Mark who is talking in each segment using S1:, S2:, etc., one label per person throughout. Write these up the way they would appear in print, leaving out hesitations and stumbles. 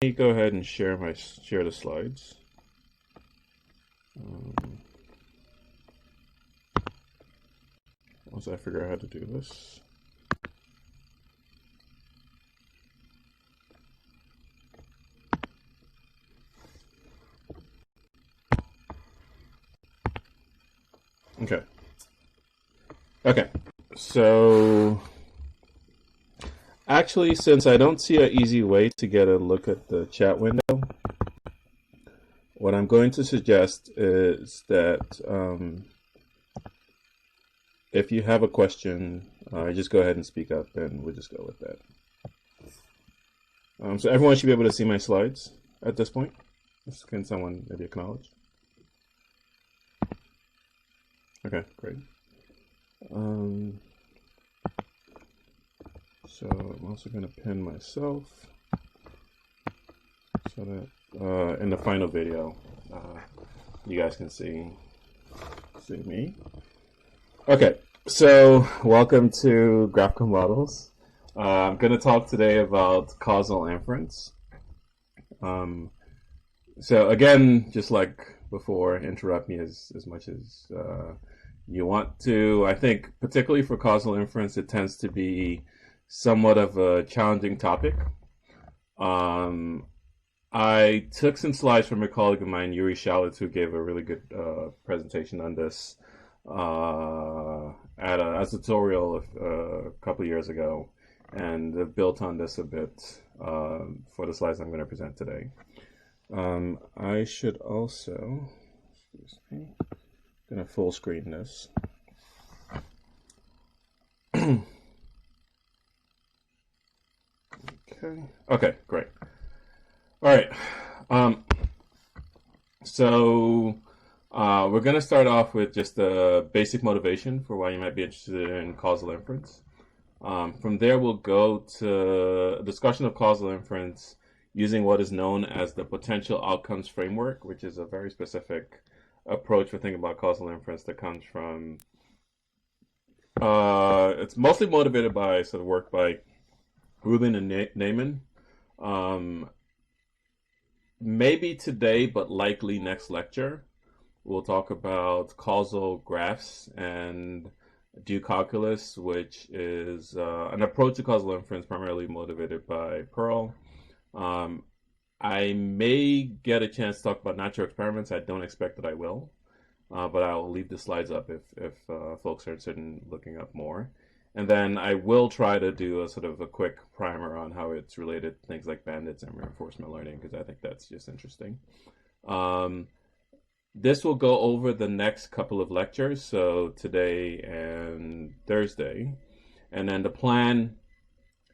S1: me go ahead and share the slides. Once I figure out how to do this. Okay. Okay. So actually, since I don't see an easy way to get a look at the chat window, what I'm going to suggest is that if you have a question, just go ahead and speak up, and we'll just go with that. So everyone should be able to see my slides at this point. Can someone maybe acknowledge? Okay, great. So I'm also going to pin myself so that in the final video, you guys can see me. Okay, so welcome to Graphical Models. I'm going to talk today about causal inference. So again, just like before, interrupt me as much as you want to. I think particularly for causal inference, it tends to be somewhat of a challenging topic. I took some slides from a colleague of mine, Yuri Shalitz, who gave a really good presentation on this at a tutorial a couple of years ago, and built on this a bit for the slides I'm going to present today. I should also, excuse me, I'm going to full screen this. Okay, great. All right. So we're going to start off with just a basic motivation for why you might be interested in causal inference. From there, we'll go to a discussion of causal inference using what is known as the potential outcomes framework, which is a very specific approach for thinking about causal inference that comes from, it's mostly motivated by sort of work by Rubin and Neyman. Maybe today, but likely next lecture, we'll talk about causal graphs and due calculus, which is an approach to causal inference primarily motivated by Pearl. I may get a chance to talk about natural experiments. I don't expect that I will, but I'll leave the slides up if folks are interested in looking up more. And then I will try to do a sort of a quick primer on how it's related to things like bandits and reinforcement learning, because I think that's just interesting. This will go over the next couple of lectures, so today and Thursday. And then the plan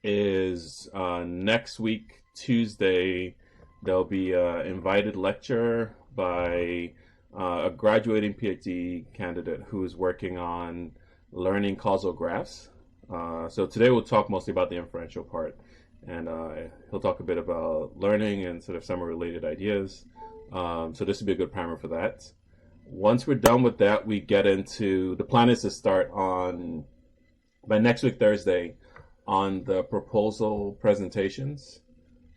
S1: is next week, Tuesday, there'll be an invited lecture by a graduating PhD candidate who is working on learning causal graphs. So today we'll talk mostly about the inferential part, and he'll talk a bit about learning and sort of some related ideas. So this would be a good primer for that. Once we're done with that, we get into, the plan is to start on, by next week, Thursday, on the proposal presentations.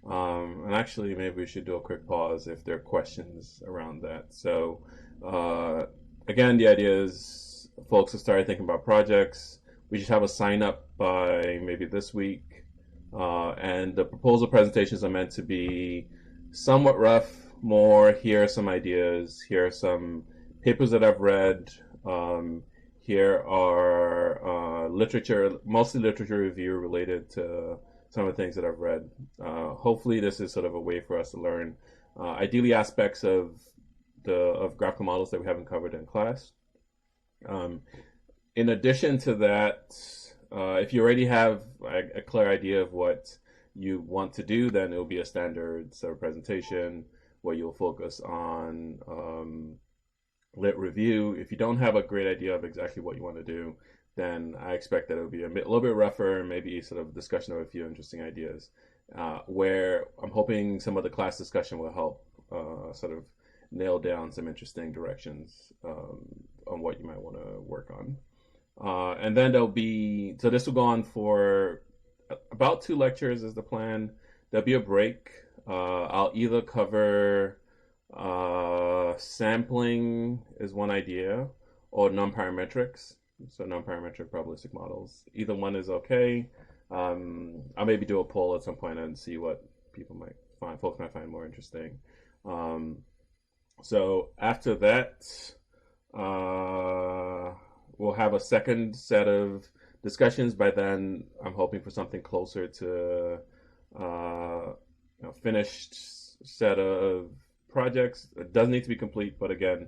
S1: And actually, maybe we should do a quick pause if there are questions around that. So again, the idea is folks have started thinking about projects. We should have a sign up by maybe this week. And the proposal presentations are meant to be somewhat rough, more, here are some ideas, here are some papers that I've read, here are literature, mostly literature review related to some of the things that I've read. Hopefully this is sort of a way for us to learn ideally aspects of graphical models that we haven't covered in class. In addition to that, if you already have a clear idea of what you want to do, then it will be a standard sort of presentation where you'll focus on lit review. If you don't have a great idea of exactly what you want to do, then I expect that it'll be a little bit rougher, maybe sort of discussion of a few interesting ideas, where I'm hoping some of the class discussion will help sort of nail down some interesting directions on what you might want to work on. And then there'll be, so this will go on for about 2 lectures is the plan. There'll be a break I'll either cover sampling is one idea, or non-parametrics. So non-parametric probabilistic models. Either one is okay. I'll maybe do a poll at some point and see what folks might find more interesting. Um, so after that, we'll have a second set of discussions. By then, I'm hoping for something closer to finished set of projects. It doesn't need to be complete, but again,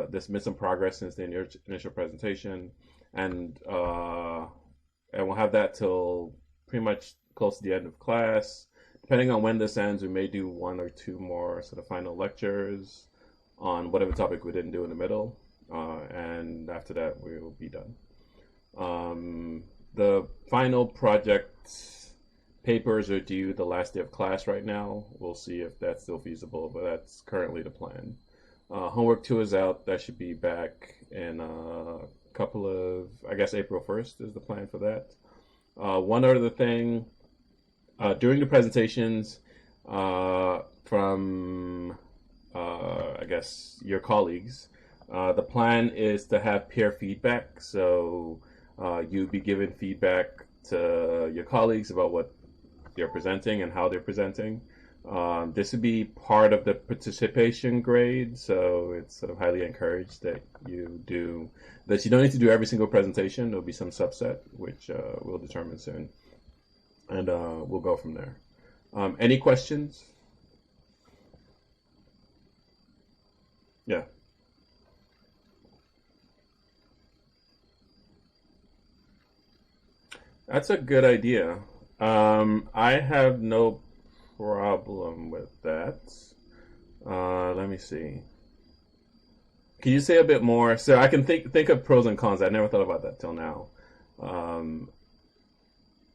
S1: there's been some progress since the initial presentation, and we'll have that till pretty much close to the end of class. Depending on when this ends, we may do one or two more sort of final lectures on whatever topic we didn't do in the middle, and after that, we will be done. The final project papers are due the last day of class right now. We'll see if that's still feasible, but that's currently the plan. Homework 2 is out. That should be back in a couple of, I guess April 1st is the plan for that. One other thing, during the presentations from, I guess, your colleagues, the plan is to have peer feedback. So you'd be giving feedback to your colleagues about what they're presenting and how they're presenting. This would be part of the participation grade, so it's sort of highly encouraged that you do this. You don't need to do every single presentation. There'll be some subset, which we'll determine soon, and we'll go from there. Any questions? Yeah. That's a good idea. I have no problem with that. Let me see. Can you say a bit more? So I can think of pros and cons. I never thought about that till now.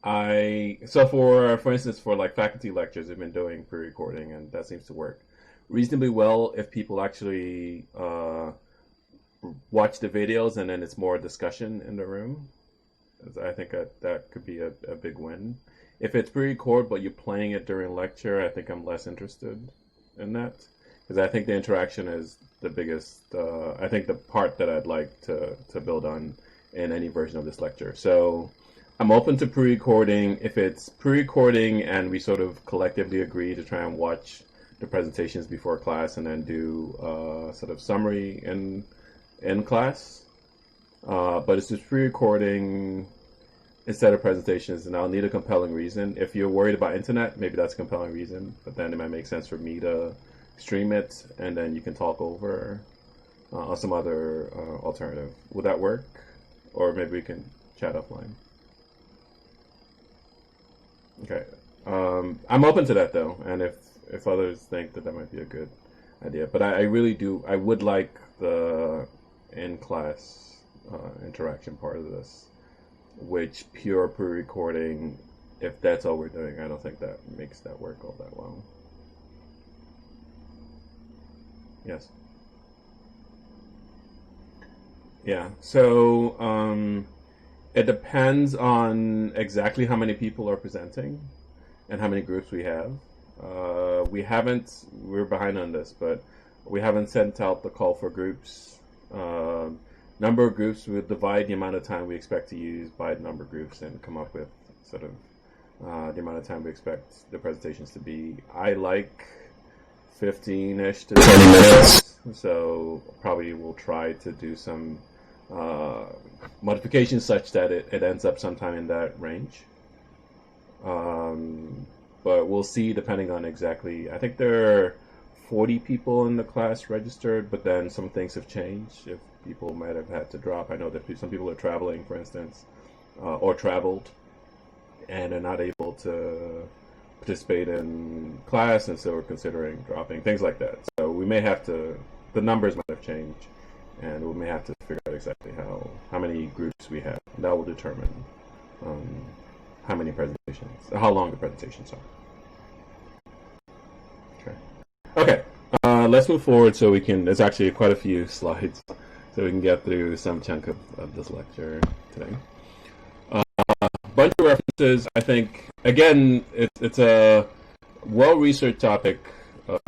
S1: For instance, for like faculty lectures, I've been doing pre-recording, and that seems to work reasonably well if people actually watch the videos, and then it's more discussion in the room. I think that could be a big win. If it's pre-record but you're playing it during lecture, I think I'm less interested in that, because I think the interaction is the biggest. I think the part that I'd like to build on in any version of this lecture. So I'm open to pre-recording. If it's pre-recording and we sort of collectively agree to try and watch the presentations before class and then do sort of summary in class. But it's just pre-recording instead of presentations, and I'll need a compelling reason. If you're worried about internet, maybe that's a compelling reason, but then it might make sense for me to stream it, and then you can talk over on some other alternative. Would that work? Or maybe we can chat offline. Okay. I'm open to that, though, and if others think that might be a good idea. But I really do, I would like the in-class interaction part of this, which pure pre-recording, if that's all we're doing, I don't think that makes that work all that well. Yes. Yeah. So it depends on exactly how many people are presenting and how many groups we have. We're behind on this, but we haven't sent out the call for groups. Number of groups, we'll divide the amount of time we expect to use by the number of groups and come up with sort of the amount of time we expect the presentations to be. I like 15-ish to 20 minutes, so probably we'll try to do some modifications such that it ends up sometime in that range. But we'll see depending on exactly. I think there are 40 people in the class registered, but then some things have changed. If people might have had to drop. I know that some people are traveling, for instance, or traveled, and are not able to participate in class, and so we're considering dropping, things like that. So we may have to, the numbers might have changed, and we may have to figure out exactly how many groups we have. That will determine how many presentations, how long the presentations are. Okay. Okay. Let's move forward so we can, there's actually quite a few slides, so we can get through some chunk of this lecture today. Bunch of references. I think, again, it's a well-researched topic,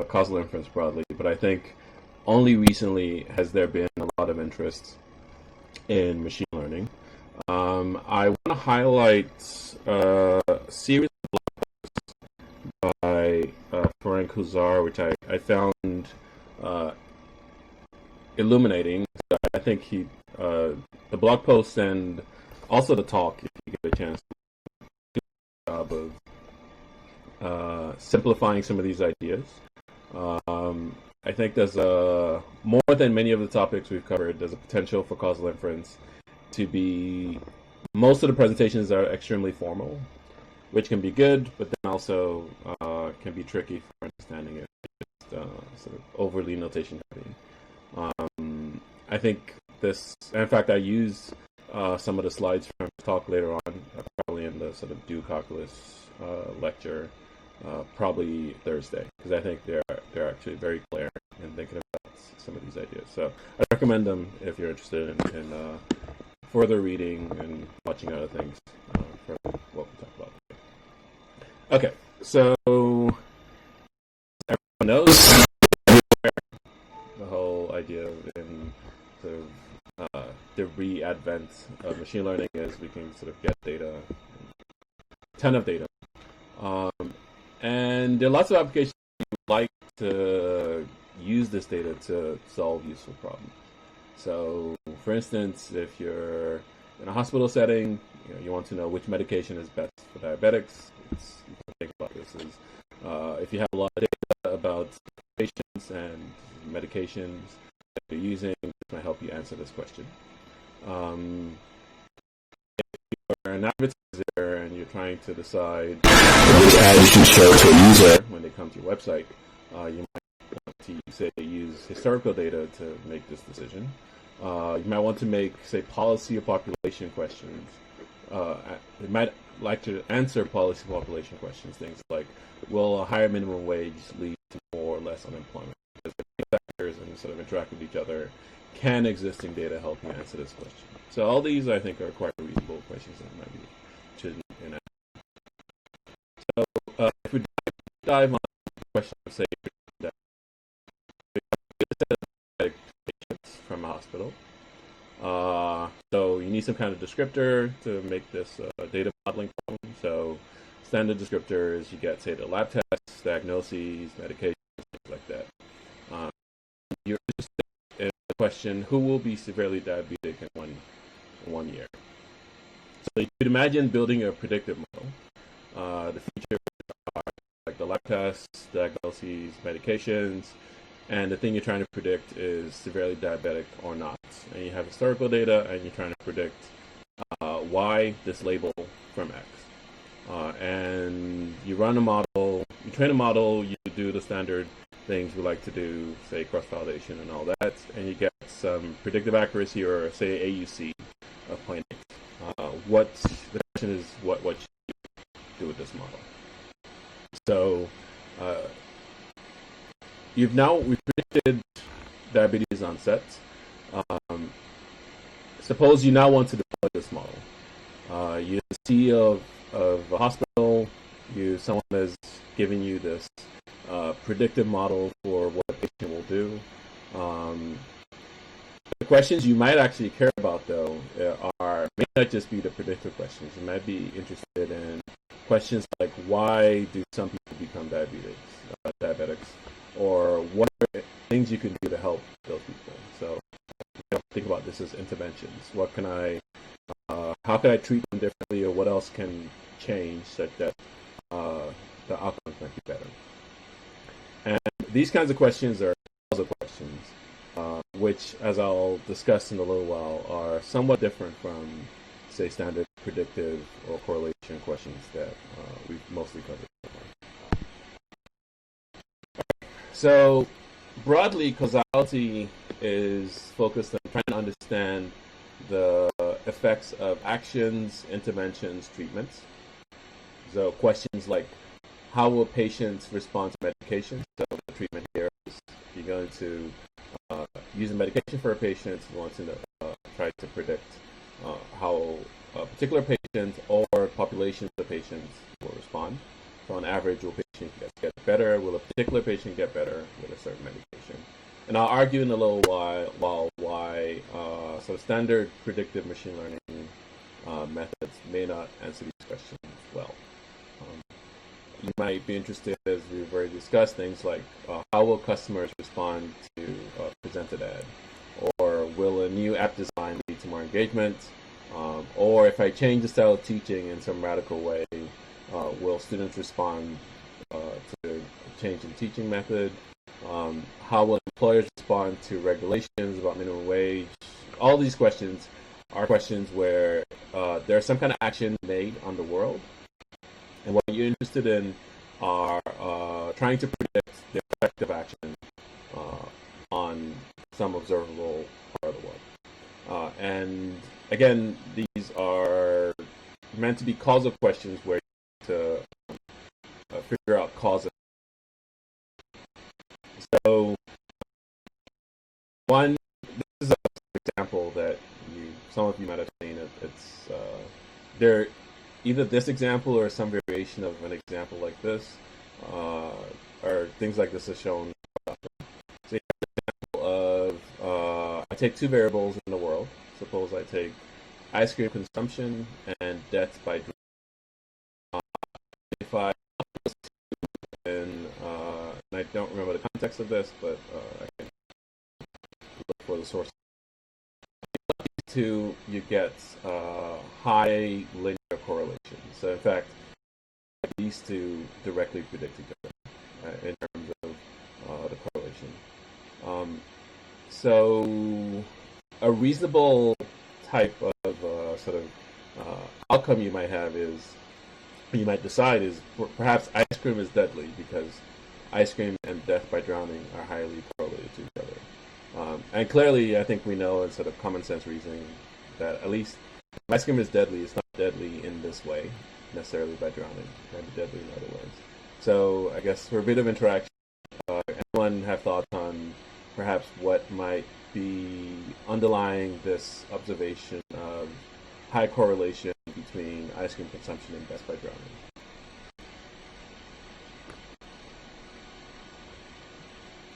S1: causal inference broadly, but I think only recently has there been a lot of interest in machine learning. I want to highlight a series by Frank Huzar, which I found uh, illuminating. I think the blog post and also the talk, if you get a chance, do a job of simplifying some of these ideas. I think there's more than many of the topics we've covered, there's a potential for causal inference to be, most of the presentations are extremely formal, which can be good, but then also can be tricky for understanding it. Just sort of overly notation heavy. I think this, in fact, I use some of the slides from the talk later on, probably in the sort of due calculus lecture, probably Thursday, because I think they're actually very clear in thinking about some of these ideas. So I recommend them if you're interested in further reading and watching other things for what we talk about. Okay, so everyone knows the whole idea in sort of the re-advent of machine learning is we can sort of get data, a ton of data. And there are lots of applications you like to use this data to solve useful problems. So, for instance, if you're in a hospital setting, you want to know which medication is best for diabetics. You can think about this as if you have a lot of data about patients and medications that you're using, this might help you answer this question. If you're an advertiser and you're trying to decide which ad you should show to a user when they come to your website, you might want to, say, use historical data to make this decision. You might want to make, say, policy or population questions. You might like to answer policy population questions, things like, will a higher minimum wage lead to more or less unemployment? Because the factors and sort of interact with each other. Can existing data help you answer this question? So all these, I think, are quite reasonable questions that might be should in. So if we dive on the question of, say, that patients from a hospital. So you need some kind of descriptor to make this data modeling problem. So standard descriptors, you get, say, the lab tests, diagnoses, medications, things like that. You're interested in the question, who will be severely diabetic in one year? So you could imagine building a predictive model. The features are like the lab tests, diagnoses, medications, and the thing you're trying to predict is severely diabetic or not. And you have historical data, and you're trying to predict why this label from X. And you run a model, you train a model, you do the standard things we like to do, say cross-validation and all that, and you get some predictive accuracy, or say AUC of 0.8. The question is, what should you do with this model? So we predicted diabetes onset. Suppose you now want to deploy this model. You're the CEO of a hospital. Someone is giving you this predictive model for what a patient will do. The questions you might actually care about, though, may not just be the predictive questions. You might be interested in questions like, why do some people become diabetics, or what are things you can do to help those people. So think about this as interventions. How can I treat them differently, or what else can change such that the outcomes might be better? And these kinds of questions are causal questions, which, as I'll discuss in a little while, are somewhat different from, say, standard predictive or correlation questions that we've mostly covered. So, broadly, causality is focused on trying to understand the effects of actions, interventions, treatments. So, questions like, how will patients respond to medication? So, the treatment here is you're going to use a medication for a patient. You want to try to predict how a particular patient or populations of patients will respond. So, on average, will patient get get better? Will a particular patient get better with a certain medication? And I'll argue in a little while why some standard predictive machine learning methods may not answer these questions well. Um, you might be interested, as we've already discussed, things like how will customers respond to a presented ad? Or will a new app design lead to more engagement? Or if I change the style of teaching in some radical way, will students respond to a change in teaching method? How will employers respond to regulations about minimum wage? All these questions are questions where there's some kind of action made on the world, and what you're interested in are trying to predict the effective action on some observable part of the world. And again, these are meant to be causal questions where you have to figure out cause. So, one, this is an example that some of you might have seen. It's there, either this example or some variation of an example like this, or things like this are shown. So, of I take two variables in the world. Suppose I take ice cream consumption and deaths by drowning. If I and I don't remember the context of this, but I can look for the source. Two, you get high linear correlation. So in fact, these two directly predict each other in terms of the correlation. So a reasonable type of sort of outcome you might have is, you might decide is perhaps ice cream is deadly because ice cream and death by drowning are highly correlated to each other. And clearly, I think we know in sort of common sense reasoning that at least if ice cream is deadly, it's not deadly in this way necessarily by drowning. It might be deadly in other ways. So I guess for a bit of interaction, anyone have thoughts on perhaps what might be underlying this observation of high correlation between ice cream consumption and death by drowning?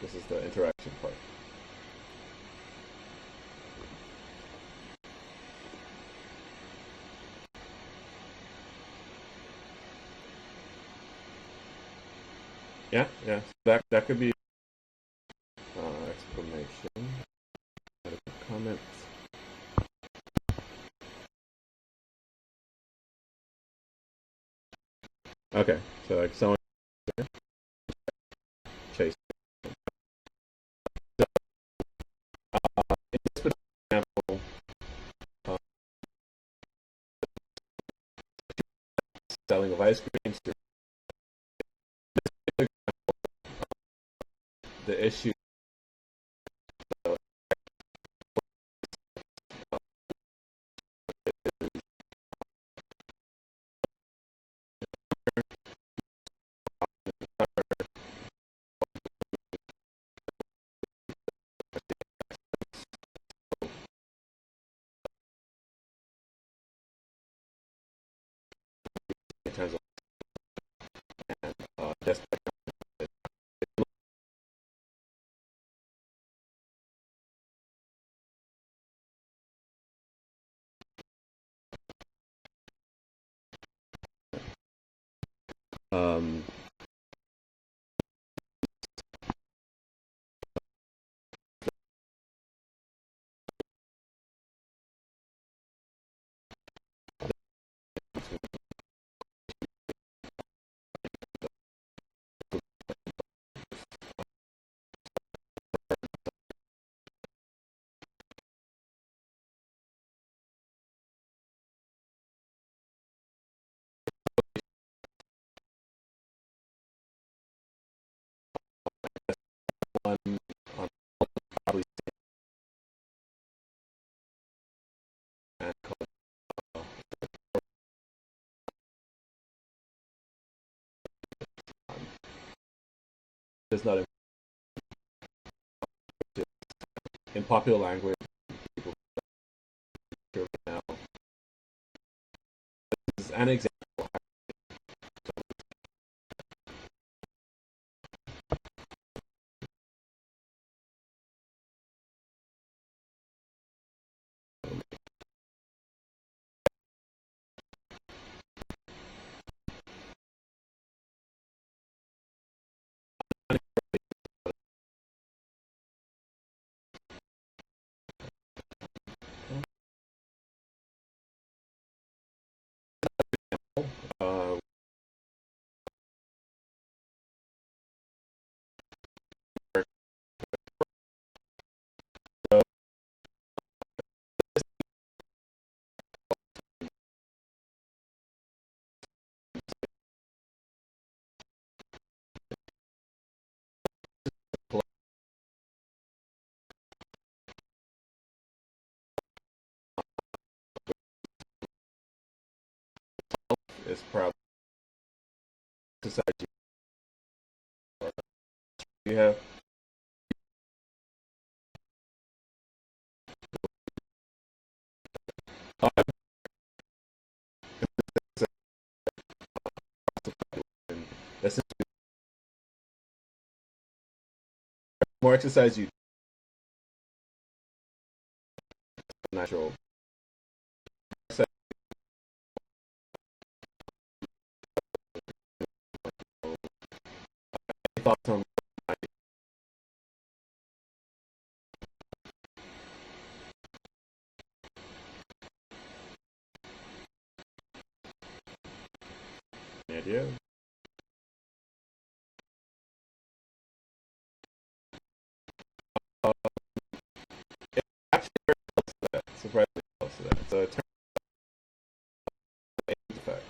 S1: This is the interaction part. Yeah. That could be explanation. Comments. Okay, so like someone chase. So, in this particular example, uh, selling of ice creams. The issue in terms of death by drowning. One on probably and does not in popular language. People now. This is an example is probably exercise you have. That's more exercise you do, natural. Thoughts on the idea? Uh, Actually, surprisingly close to that. So it turns out age effect,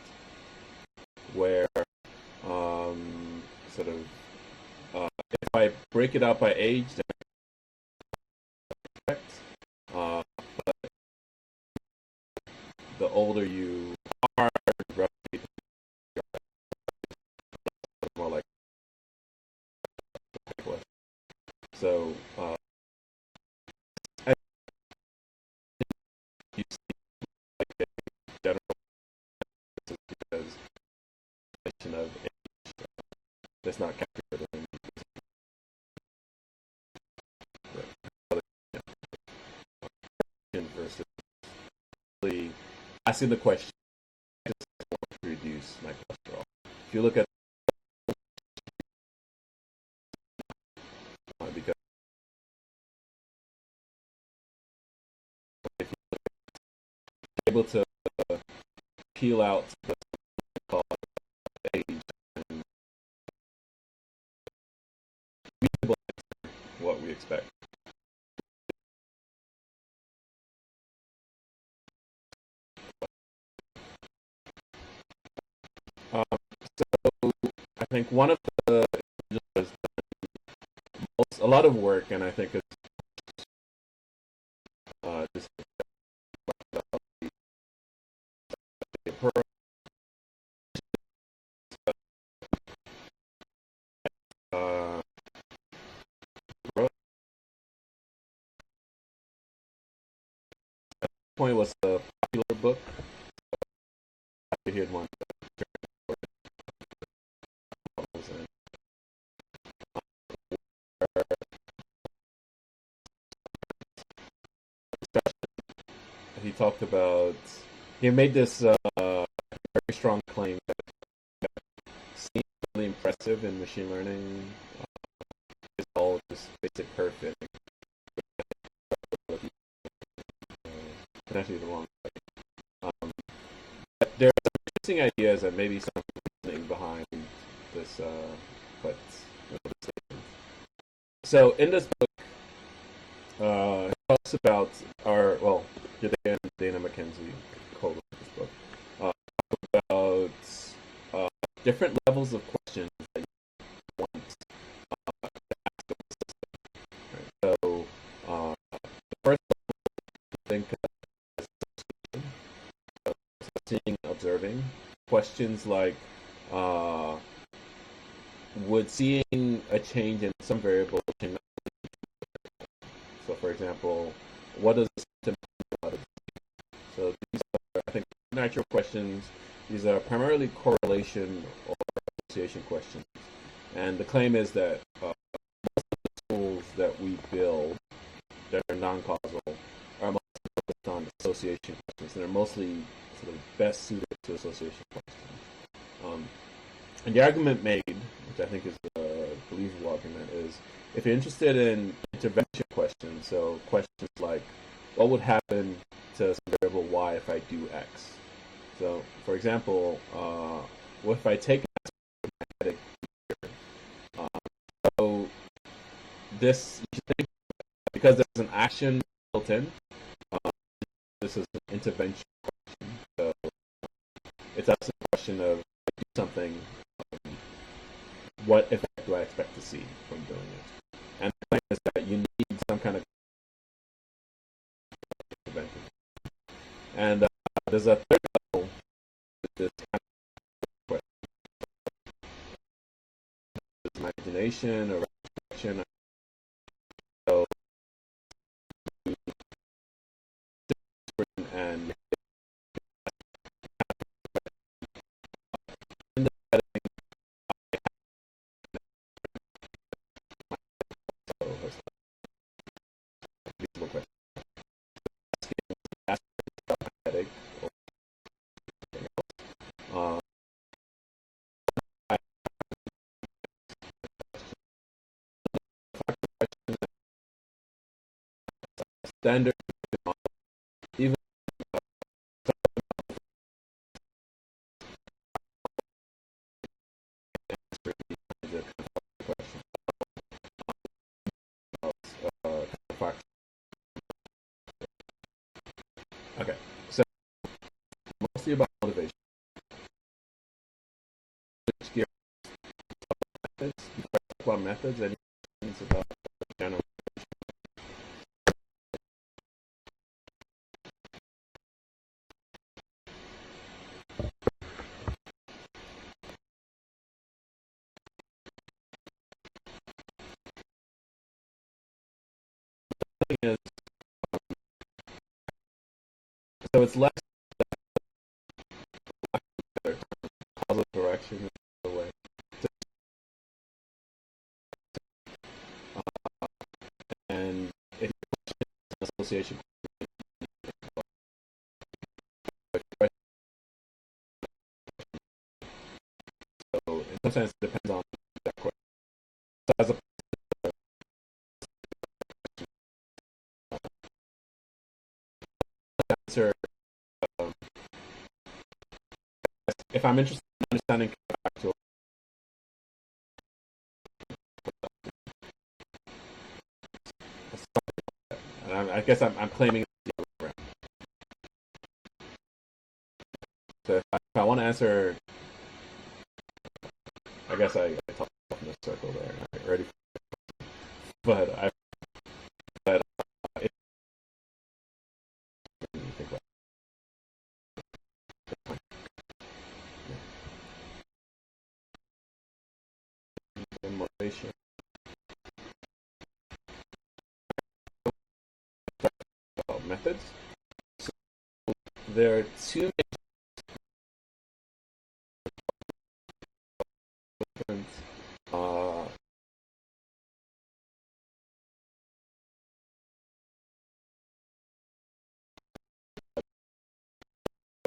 S1: where sort of if I break it out by age, then effect. Uh, the older you are, roughly more like so. I you see like a general because of age that's not captured in the versus asking the question to reduce my cholesterol. If you look at because if you're able to peel out the age and what we expect. Um, so I think one of the a lot of work, and I think it's just uh, point was a popular book. I heard one. He talked about he made this very strong claim that seems really impressive in machine learning. It's all just basic curve fitting. Potentially the wrong way. But there are some interesting ideas and maybe some reasoning behind this. But so in this book, it talks about our Dana McKenzie co-wrote this book about uh, different levels of questions that you want to ask of the system. Right? So the first thing seeing, observing questions like uh, would seeing a change in some variable change? So, for example, what does the system mean? So these are, I think, natural questions. These are primarily correlation or association questions, and the claim is that tools that we build that are non-causal are mostly focused on association questions, and they're mostly sort of best suited to association questions. And the argument made, which I think is a believable argument, is if you're interested in intervention questions, so questions like what would happen to some variable y if I do x. So, for example, what if I take a magnetic meter? So this, you should think, because there's an action built in, uh, this is an intervention question. So it's actually a question of do something, what effect do I expect to see from doing it? And the claim is that you need some kind of intervention. And there's a third level to this kind automation or restriction. So, and in the setting, so it's a reasonable question. Asking about headache or anything else. Standard, even the question. Uh, okay, so mostly about motivation. Switch gears to methods. Before I talk about methods, any questions about general? Is, so it's less causal direction in the way. So, and if an association, so in some sense, it depends on that question. So as a answer, um, if I'm interested in understanding counterfactual, and I guess I'm claiming the other way. So if I want to answer, I guess I talked in a circle there. I already, but I but if you think about the motivation methods, so there are two different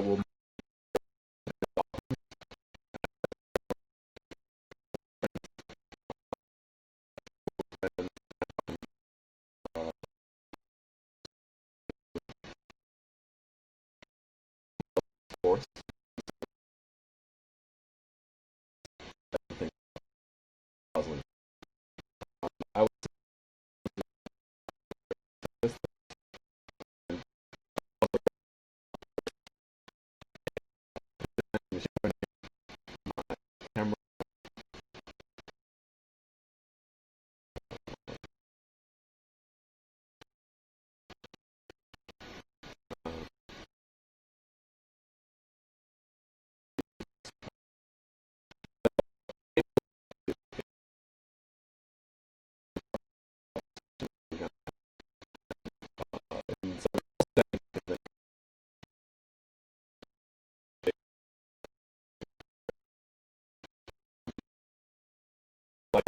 S1: will force. I would say this camera. And so like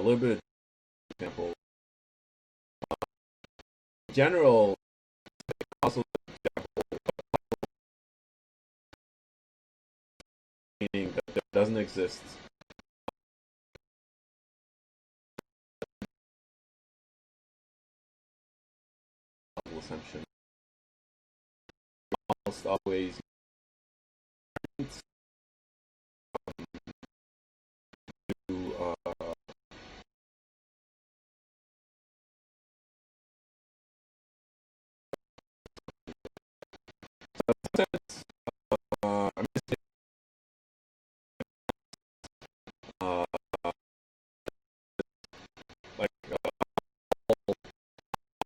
S1: a little bit of example. In general, also meaning that there doesn't exist a assumption. Almost always to I'm just uh, like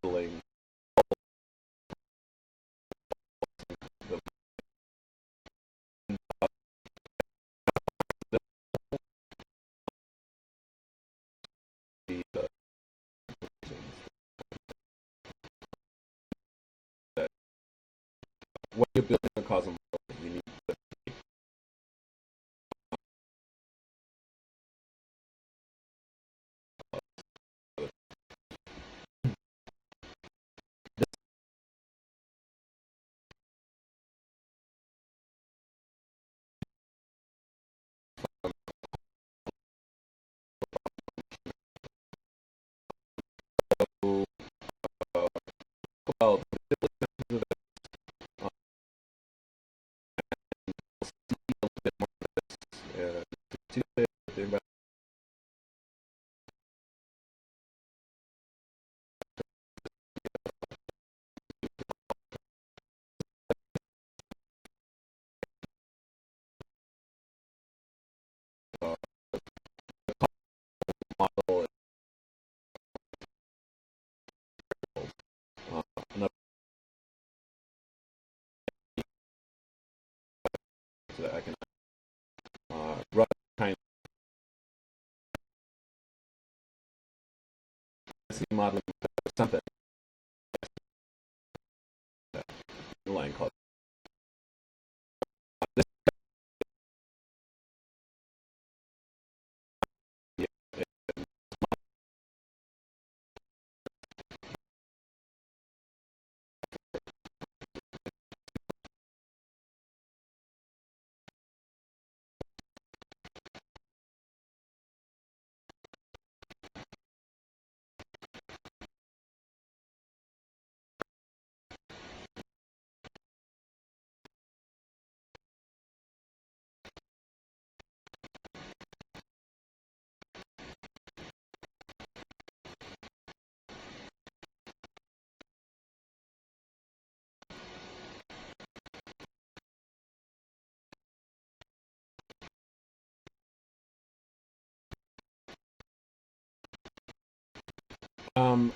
S1: modeling the, the that when you're building a causal model, you need to well, to the uh, model enough so that I can run kind of modeling something that the line called this. Yeah, um,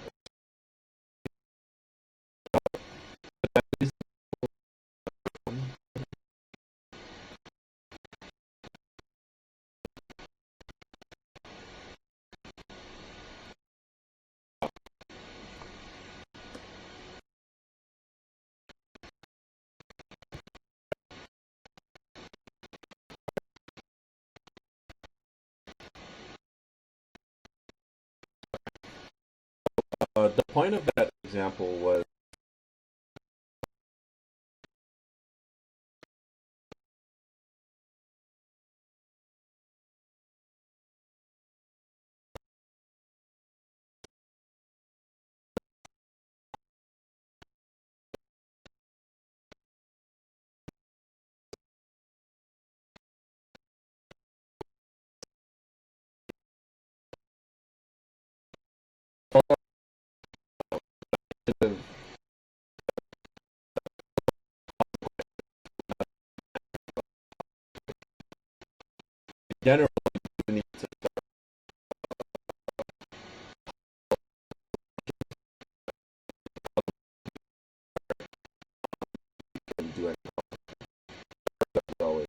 S1: the point of that example was generally you need to do it always.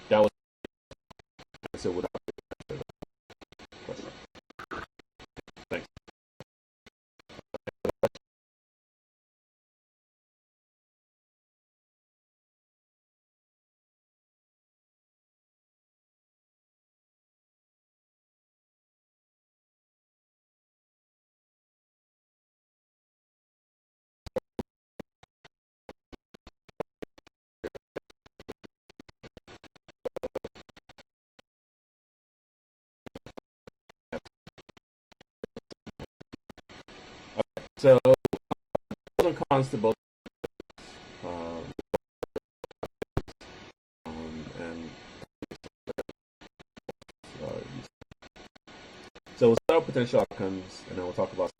S1: That was so without question. Thanks. So pros and cons to both. Um, and so we'll start with potential outcomes, and then we'll talk about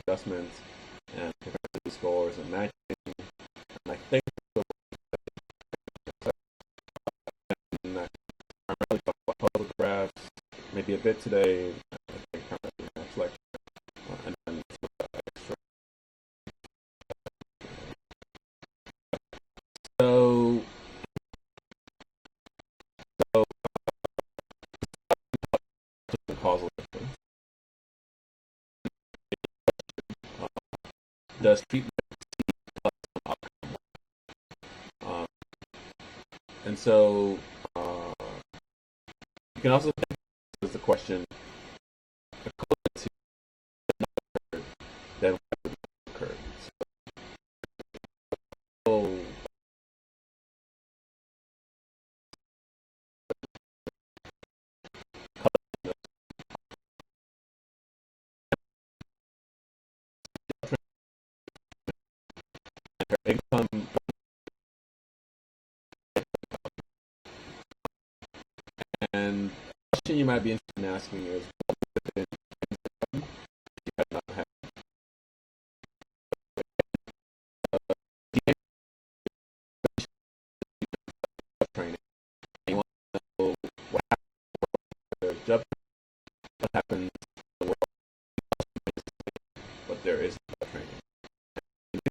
S1: adjustments and propensity scores and matching. And I think primarily talk about puzzle graphs, maybe a bit today. I think kind of next lecture, and then extra. So, so the causal difference. Uh, does treatment outcome? Um, and so you can also think of the question equivalent to then what would occur. So income, and the question you might be interested in asking is what would have been if you had not had training. You want to know what happens to job, what happens in the world, but there is no training. And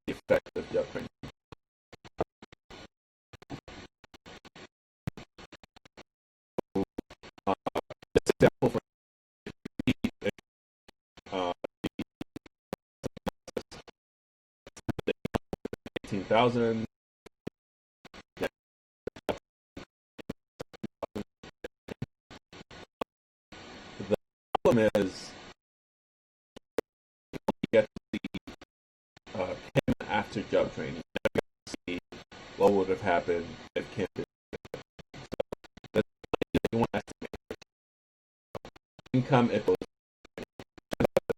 S1: the effect of job training. Uh, this example for uh, 18,000. The problem is you get to see Kim after job training. You get to see what would have happened if Kim did. So you want to estimate income equals.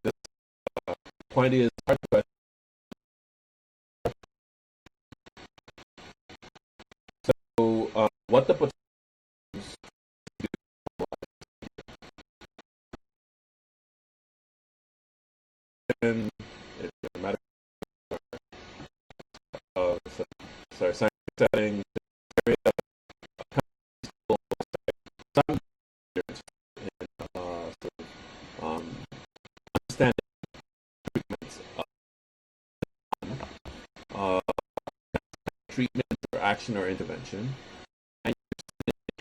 S1: This point is hard to. So what the potential if a matter of sorry science setting some in understanding treatments uh, treatment or action or intervention and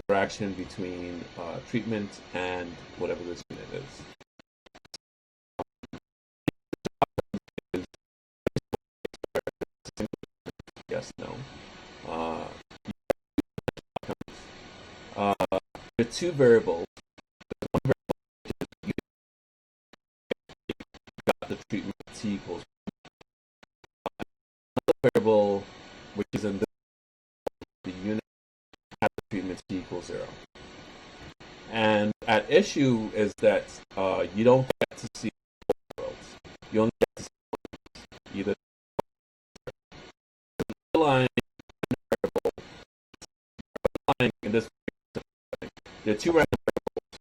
S1: interaction between treatment and whatever this unit is. Yes, no. Uh, there are two variables. One variable is you got the treatment T equals. Another variable, which is in the unit, has the treatment T equals 0. And at issue is that you don't get to see both worlds. You only get to see either the line variable. In this, there are two random variables.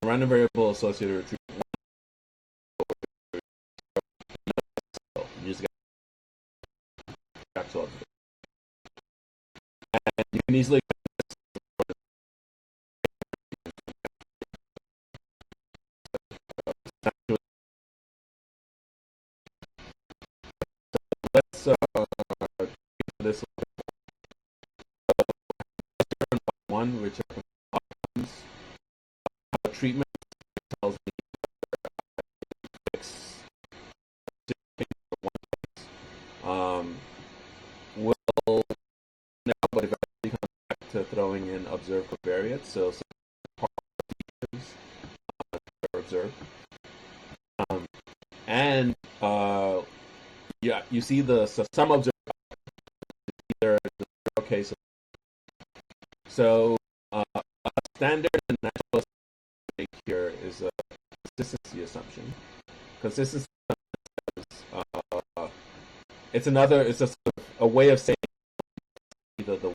S1: Random variable associated with treatment. You just get actual. And you can easily let's this one, which is treatment tells me fix will now, but eventually come back to throwing in observe covariates. So observe, and yeah, you see the some observe either the case. So a standard and natural here is a consistency assumption. Consistency is it's another it's a way of saying the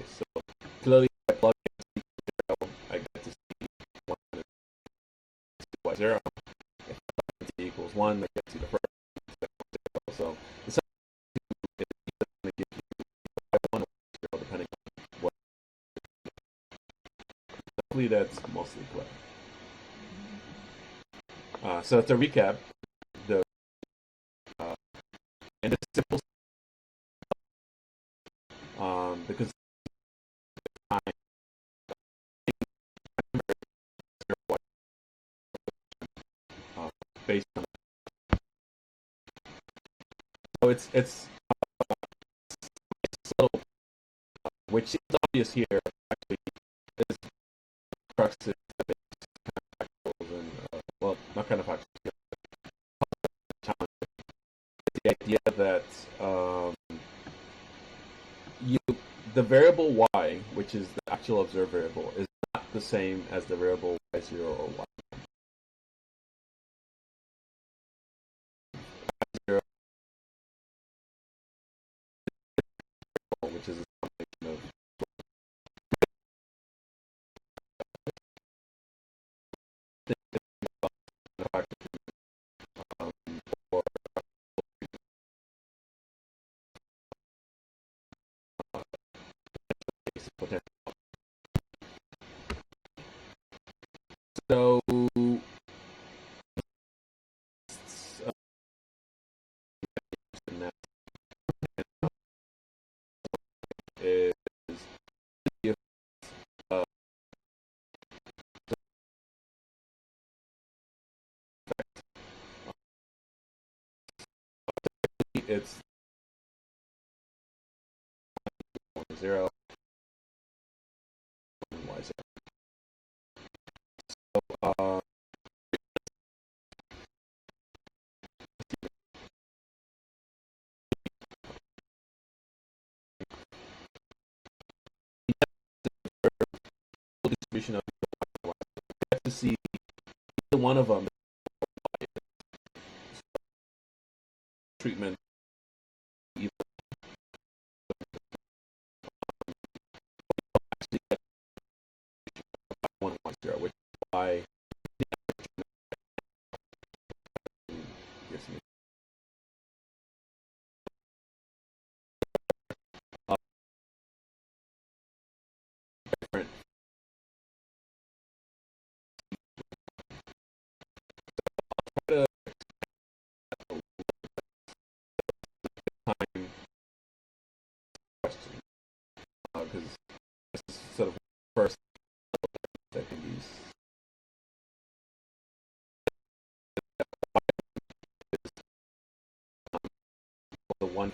S1: so clearly I plug in zero, I get to see one y zero. If t equals one, I get to the first zero. So it's going to give you one or zero depending on what. Hopefully that's mostly clear. So to recap, the and it's simple because time uh, based on so it's subtle, which is obvious here actually is crux of and well not kind of factors challenge the idea that you the variable y, which is the actual observed variable, is not the same as the variable y0 or y0, which is a combination of um, or potential. So is uh, it's 0 and y0. So, distribution of y. You have to see either one of them treatment either actually get one and y0, which is why gives me a different time question because this is sort of first I can use the one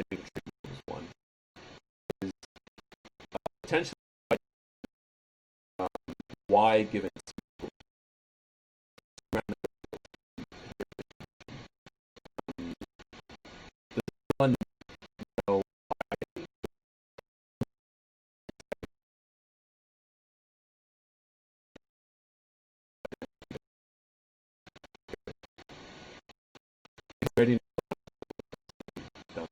S1: treatment is one is potentially y given one no already know.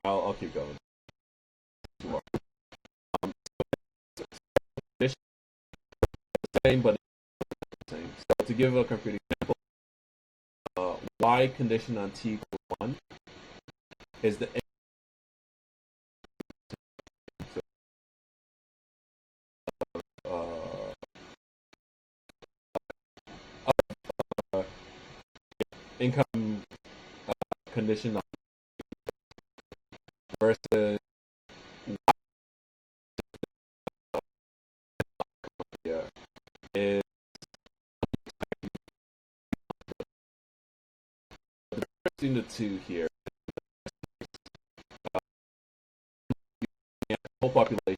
S1: I'll keep going. This is the same, but the same. So to give a concrete example, y condition on t equals 1 is the uh, uh, income condition on versus yeah, is between the two here. The whole population.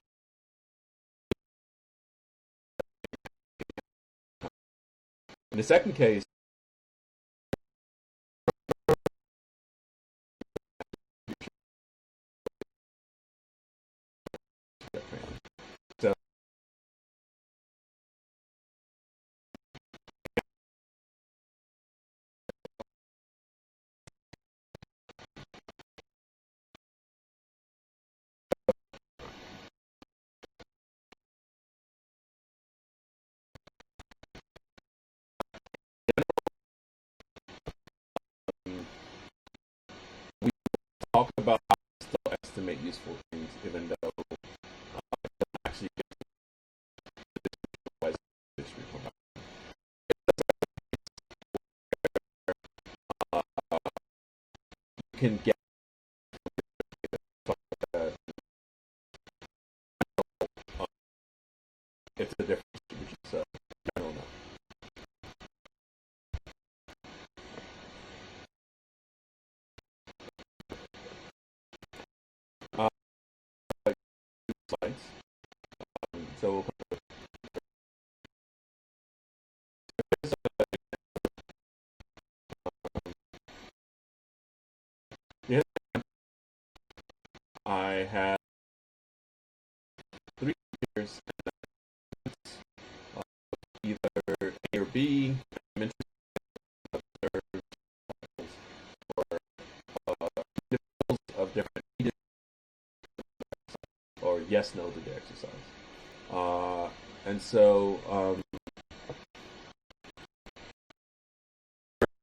S1: In the second case, useful things, even though actually wise you can get it's a different distribution. So I don't know. Slides. So we'll yeah, I have 3 years, either A or B. I'm interested of different or yes no to the exercise. And so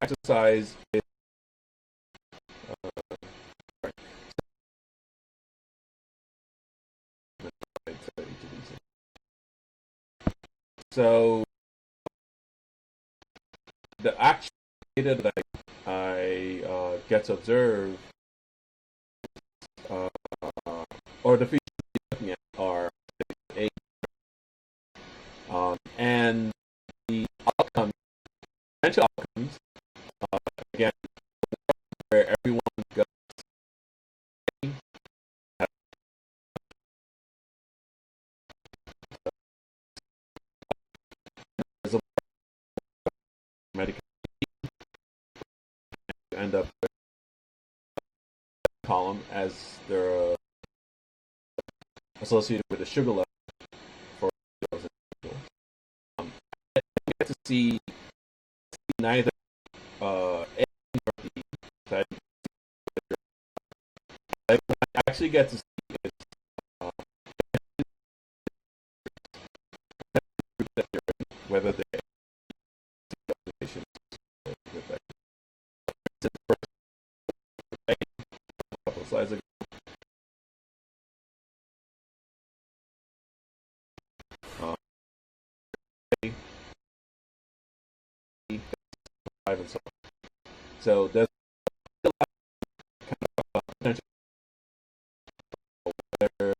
S1: exercise is right. So the actual data that I get to observe or the features I'm looking at are A and the outcomes, potential outcomes, again, where everyone goes as a medication, end up with a column as they're associated with the sugar level for those individuals. I get to see neither A nor B. So I actually get to see is whether the observation is a couple of slides ago. And so on. So there's a lot of potential whether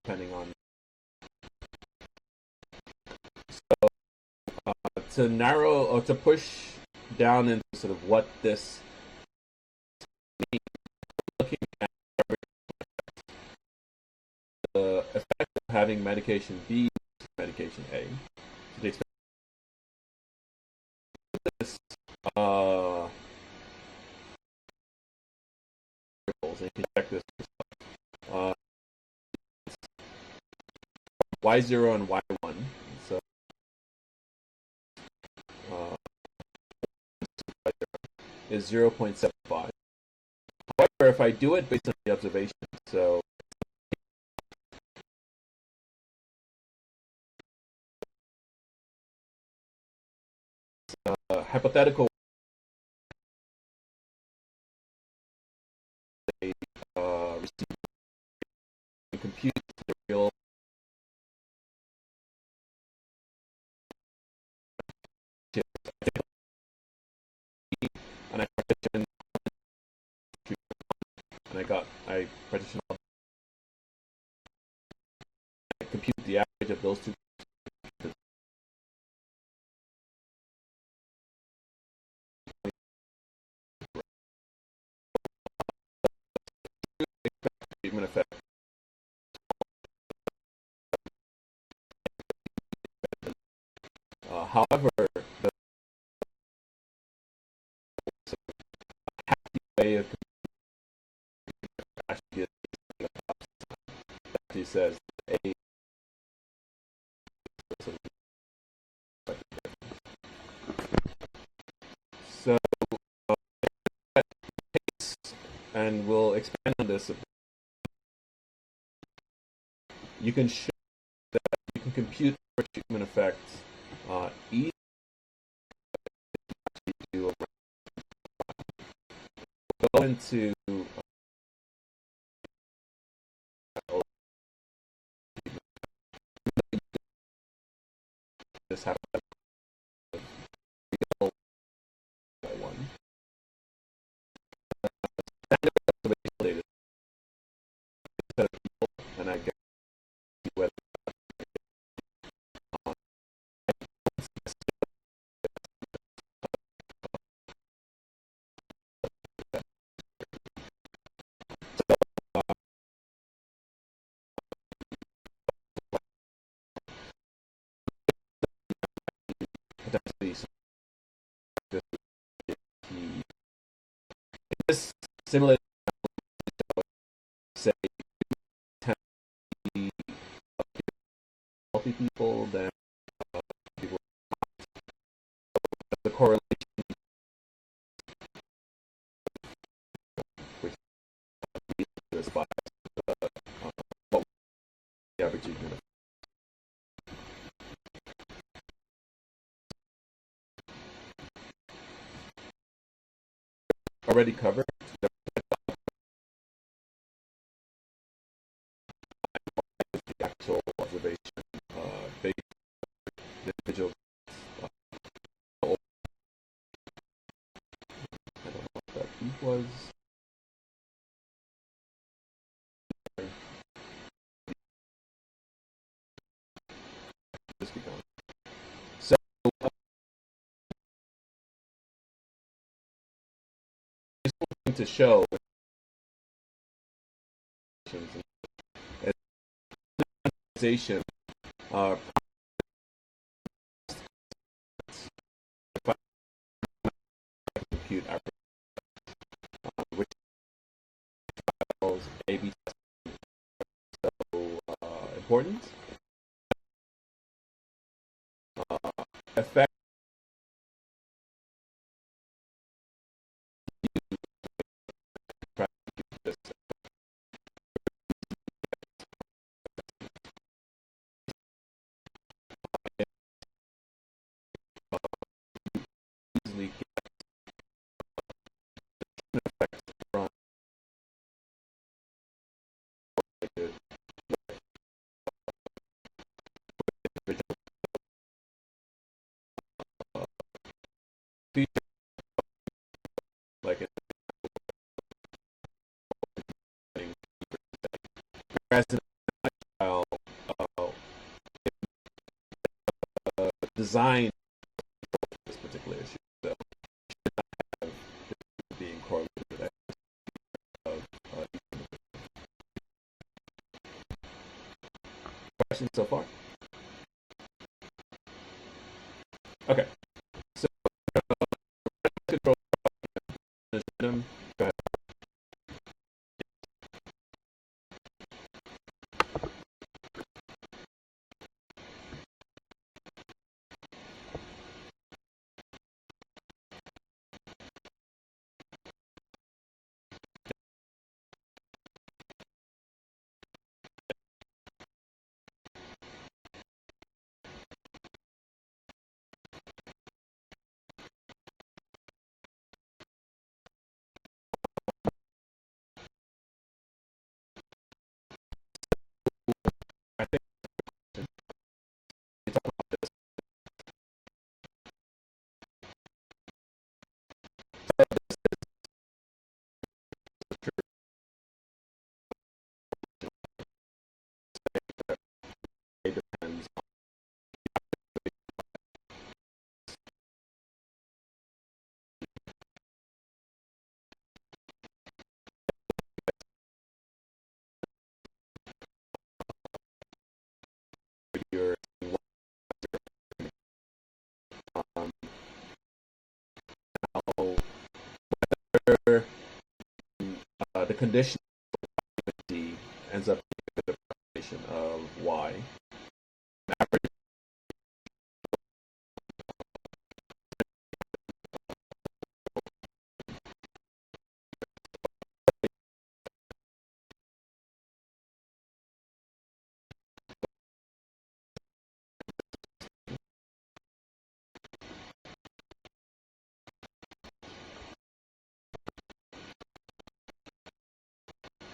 S1: depending on so to narrow or to push down into sort of what this means, looking at the effect of having medication B medication A to the extent this and you can check this uh, Y0 and Y1 so is 0.75. However, if I do it based on the observation, so hypothetical receiver compute the real and I partition I compute the average of those two. Treatment effect. However, the way of actually says A so and we'll expand on this. You can show that you can compute for treatment effects either do go into this how that one. And I get whether potentially this simulated say 10 healthy people, then people the correlation which is by what the average unit already covered the actual observation based individual. I don't know what that peak was. Just keep going. So to show organization compute average, which is A/B so important. Effect easily from feature like president uh, design this particular issue. So being correlated with of questions so far? Okay. So control go ahead. I think we talk about this it depends on your um, how whether the condition of D ends up being the definition of Y.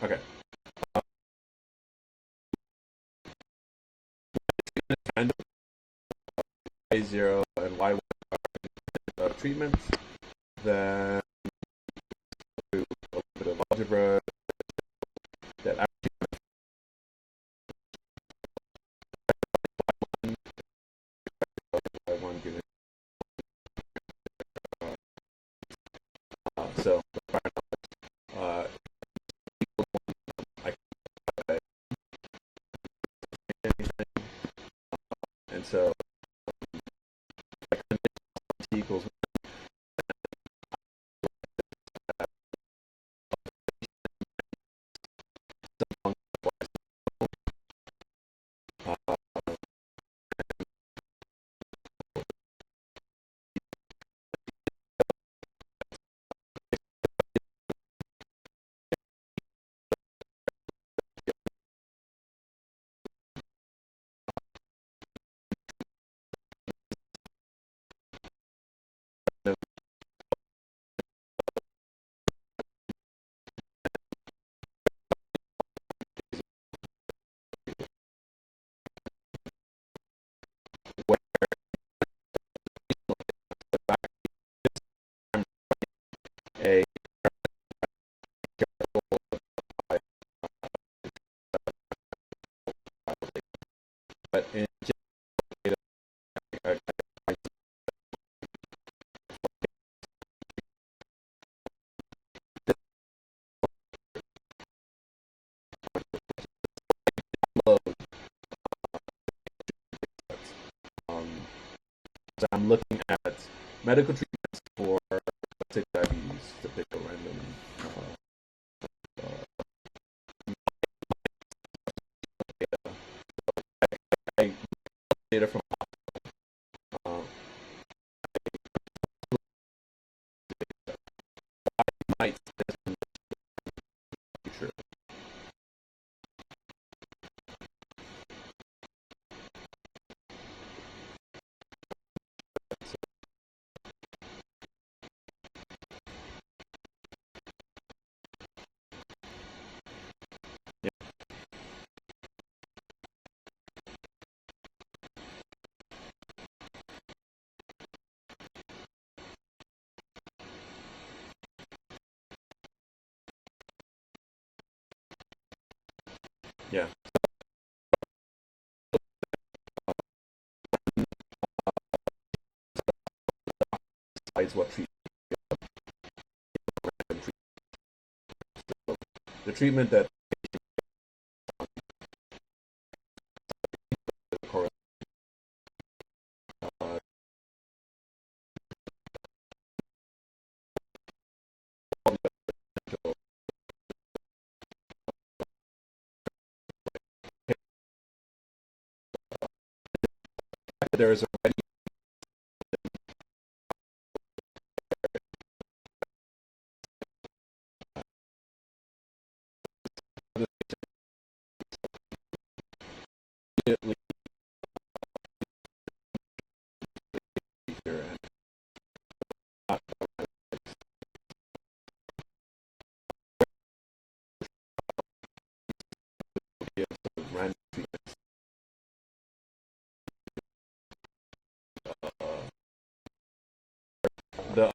S1: Okay. And Y0 and Y1 treatments. Then do a little bit of algebra that Y1 given. So uh, I can anything, and so T equals uh, a but in um, so I'm looking at medical treatments for let's say diabetes to pick a random uh, I data from uh, might future. Yeah, yeah. Besides what treatment, the treatment that uh, there is already immediately here and not be able to run the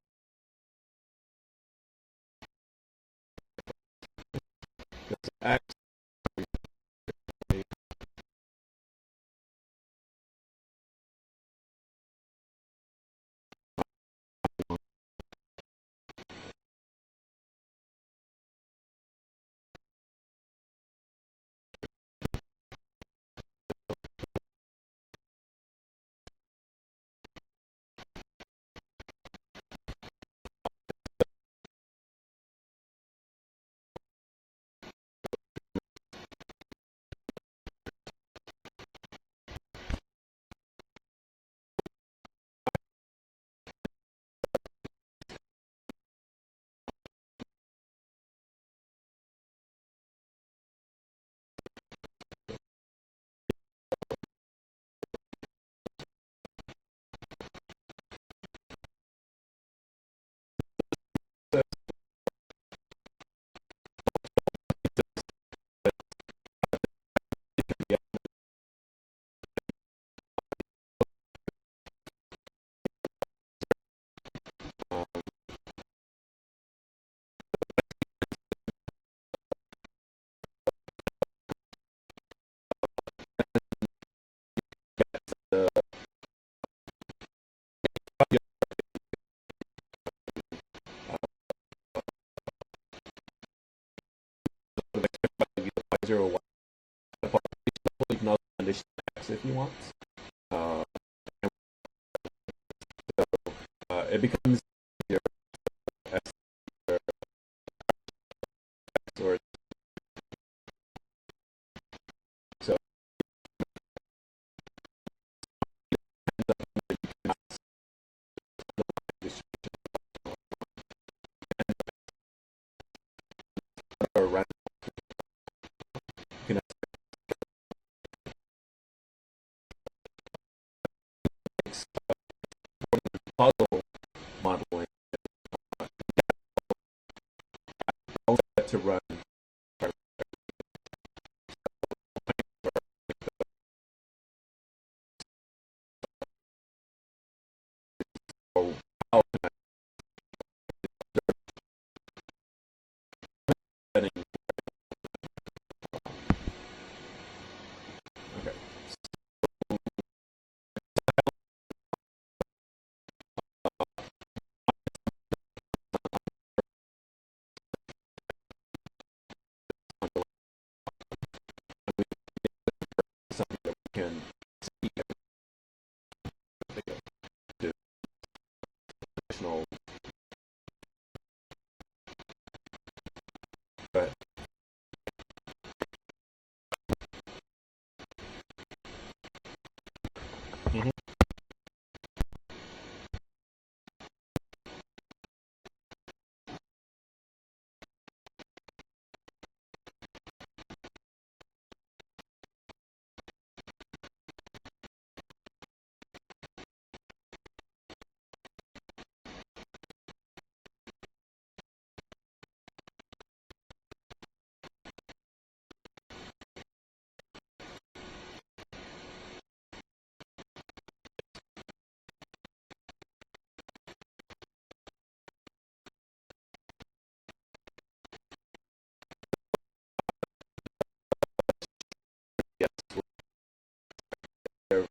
S1: act if you want. Uh, it becomes your X or so or random you can puzzle modeling to run or how setting. Okay. Something that we can see to additional. But mhm. Yes, we're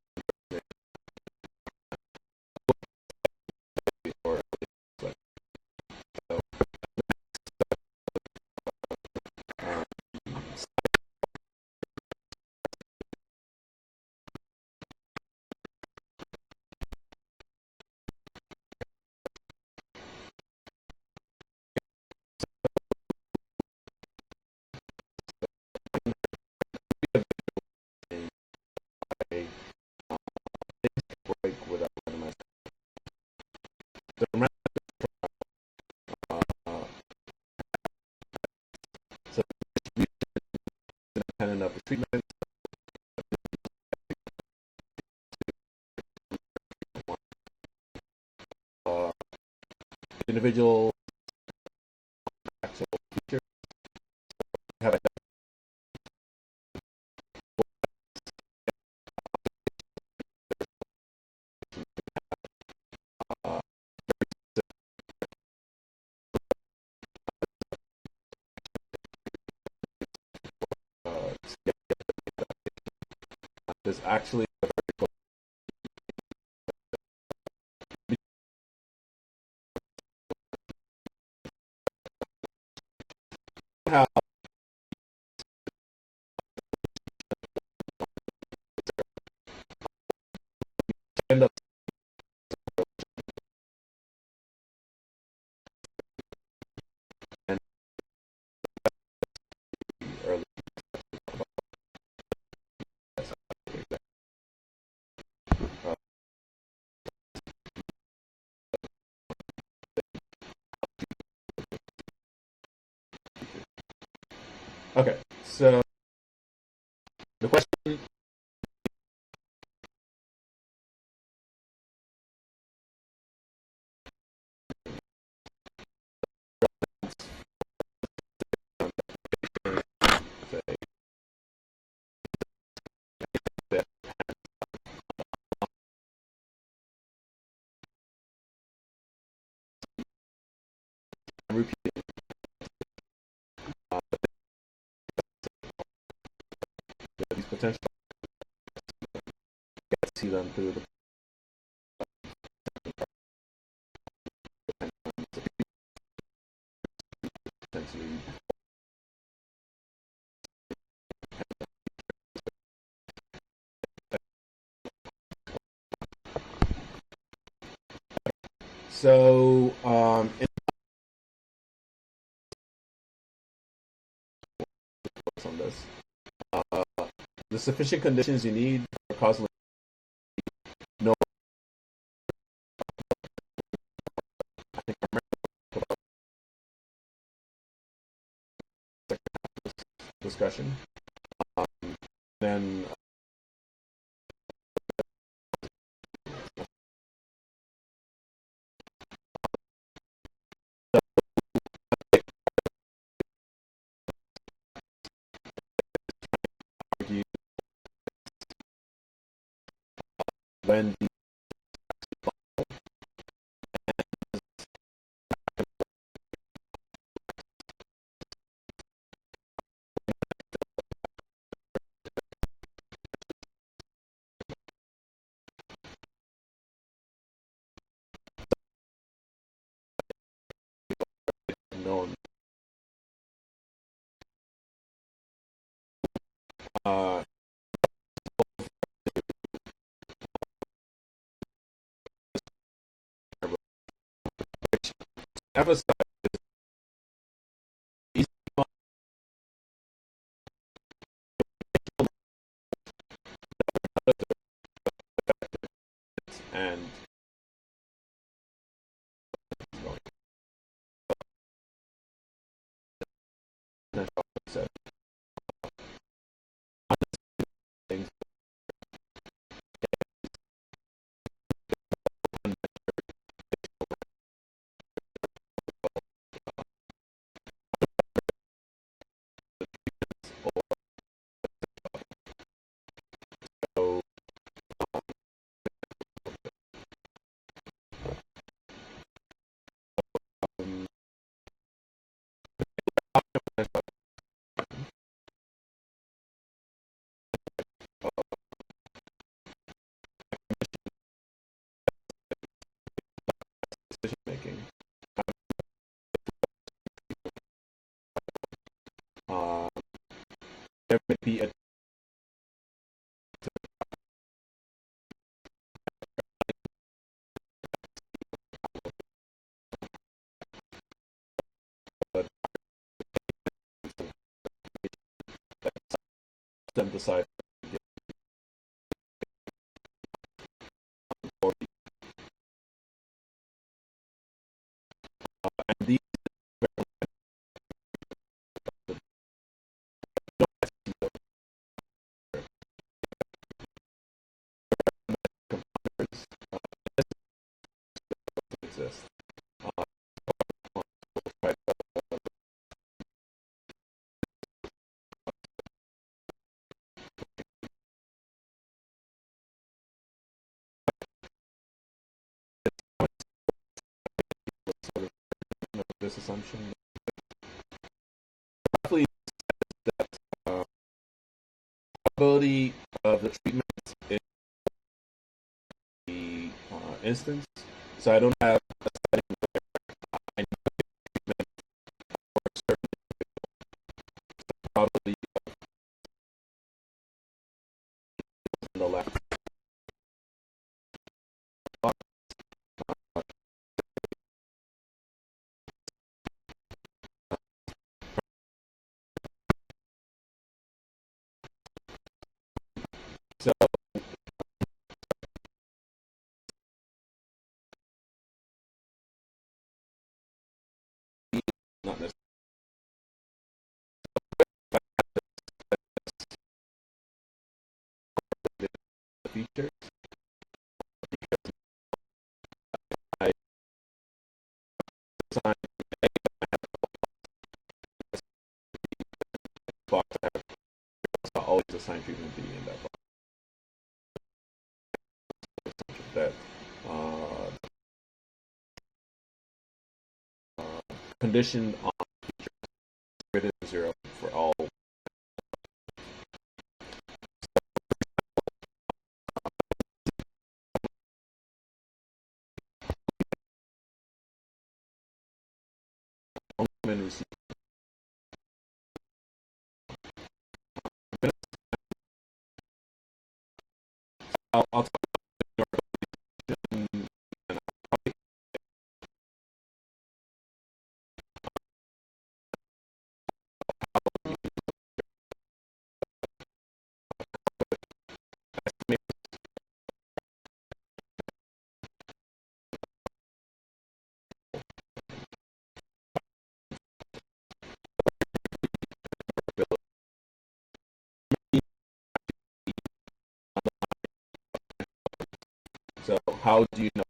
S1: or like, so, um, a break without randomized. The uh, so independent of the treatment, uh, individual actual feature have uh, uh, there's actually how end up and early. Uh, okay, so the question say that I'm repeating these potential see them through the potentially So, on this, uh, the sufficient conditions you need for causal no discussion. Um, then argue when the known uh, emphasize and said things so um, decision making. Uh, there may be a but them decide for and these computers exist. Uh, this assumption roughly that probability of the treatment in the instance. So I don't have a setting where I know treatment for a certain probability on the left. So not necessarily the feature. I assign box. I always assign treatment B in that box. That uh, condition on greater than zero for all. And receive. I'll talk about So how do you know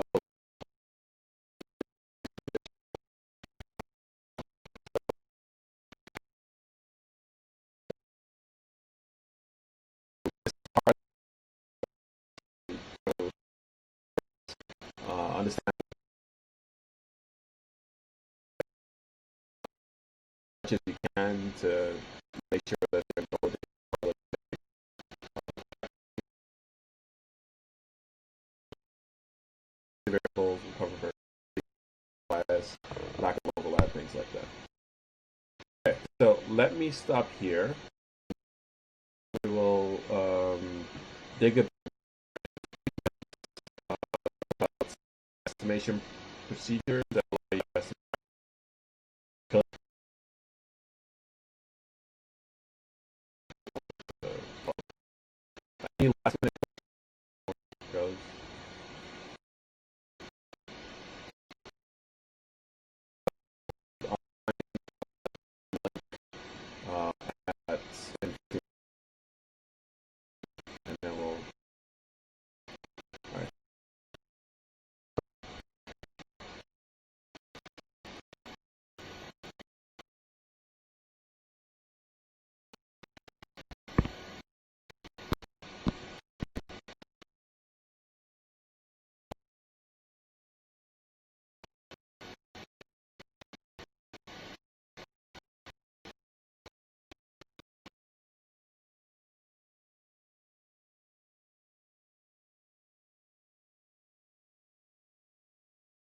S1: understand as much as you can to make sure that they're going to variables, recover for bias, lack of overlap, things like that. Okay, so let me stop here. We will dig a estimation procedures that allow you to estimate. Any last minute